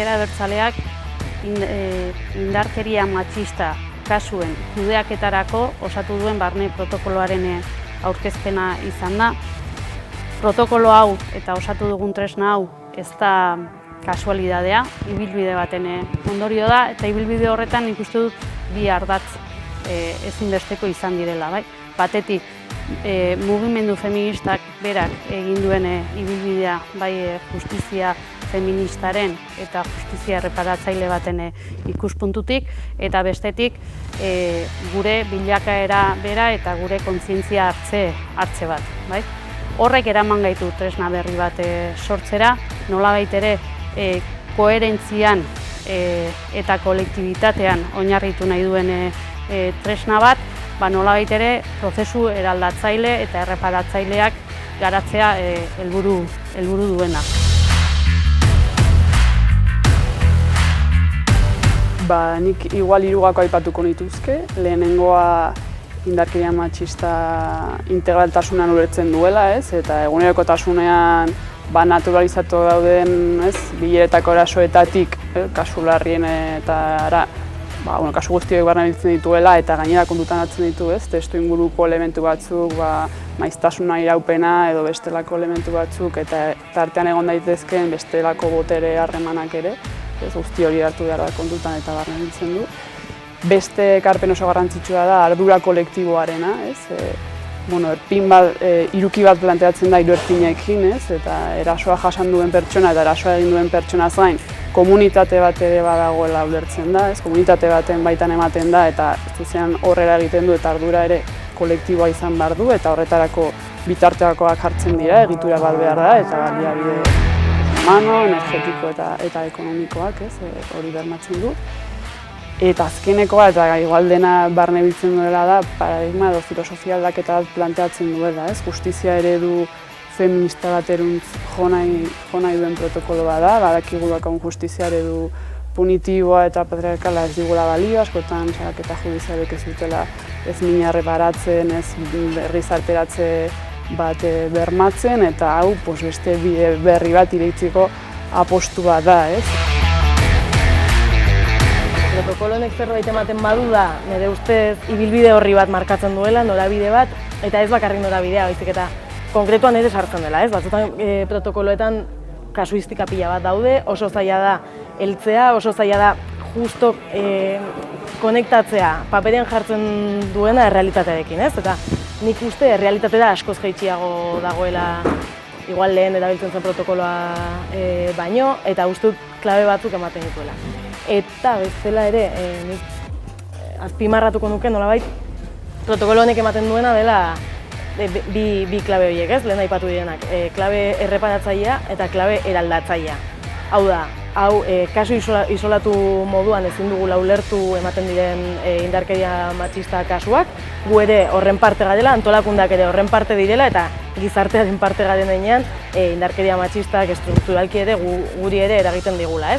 ezker abertzaleak indarkeria matxista kasuen kudeaketarako osatu duen barne protokoloaren aurkezpena izan da. Protokolo hau eta osatu dugun tresna hau ez da kasualidadea, ibilbide baten ondorio da, eta ibilbide horretan ikuste dut bi ardatz ezinbesteko izan direla. Batetik, mugimendu feministak berak egin duen ibilbidea, bai justizia feministaren eta justizia erreparatzaile baten ikuspuntutik, eta bestetik gure bilakaera bera eta gure kontzientzia hartze bat. Horrek eraman gaitu tresna berri bat sortzera, nolabait ere koherentzian eta kolektibitatean oinarritu nahi duen tresna bat, nolabait ere prozesu eraldatzaile eta erreparatzaileak garatzea helburu duena. Nik igual hirugako aipatuko nituzke. Lehenengoa indarkeria matxista integraltasunan ulertzen duela, eta egunerokotasunean naturalizatu dauden bileretako erasoetatik, kasu larrien eta kasu guztiak barne biltzen dituela eta gainera kontutan hartzen ditu, testu inguruko elementu batzuk, maiztasuna iraupena edo bestelako elementu batzuk eta tartean egon daitezkeen bestelako botere harremanak ere, guzti hori hartu behar da kontutan eta barne biltzen du. Beste ekarpen oso garrantzitsua da ardura kolektiboarena, hiruki bat planteatzen da hiru erpinekin, eta erasoa jasan duen pertsona eta erasoa egin duen pertsona zain komunitate bat ere badagoela ulertzen da, komunitate baten baitan ematen da eta zuzenean horrela egiten du eta ardura ere kolektiboa izan behar du eta horretarako bitartekoak jartzen dira, egitura bat behar da eta baliabide humano, energetiko eta ekonomikoak hori bermatzen du. Eta azkenekoa eta igual dena barne biltzen duela da paradigma edo filosofia aldaketa bat planteatzen duela, justizia eredu feminista bateruntz jo nahi duen protokolo bat da, badakigu daukagun justizia eredu punitiboa eta patriarkala ez digula balio, askotan salaketa judizialek ez dutela ez mina erreparatzen, ez berrizarteratze bat bermatzen, eta hau beste bide berri bat ireitzeko apostu bat da. Protokolo honek zerbait ematen badu da, nire ustez ibilbide horri bat markatzen duela, norabide bat, eta ez bakarrik norabidea, baizik eta konkretuan ere sartzen dela, batzutan protokoloetan kasuistika pila bat daude, oso zaila da heltzea, oso zaila da justo konektatzea paperean jartzen duena errealitatearekin, eta nik uste errealitatera askoz jaitxiago dagoela igual lehen erabiltzen zen protokoloa baino, eta uste dut klabe batzuk ematen dituela. Eta bestela ere, azpimarratuko nuke nolabait, protokolo honek ematen duena dela bi klabe horiek, lehen aipatu direnak, klabe erreparatzailea eta klabe eraldatzailea. Hau da, kasu isolatu moduan ezin dugula ulertu ematen diren indarkeria matxista kasuak, gu ere horren parte garela, antolakundak ere horren parte direla eta gizartearen parte garen denean indarkeria matxistak estrukturalki ere guri ere eragiten digula.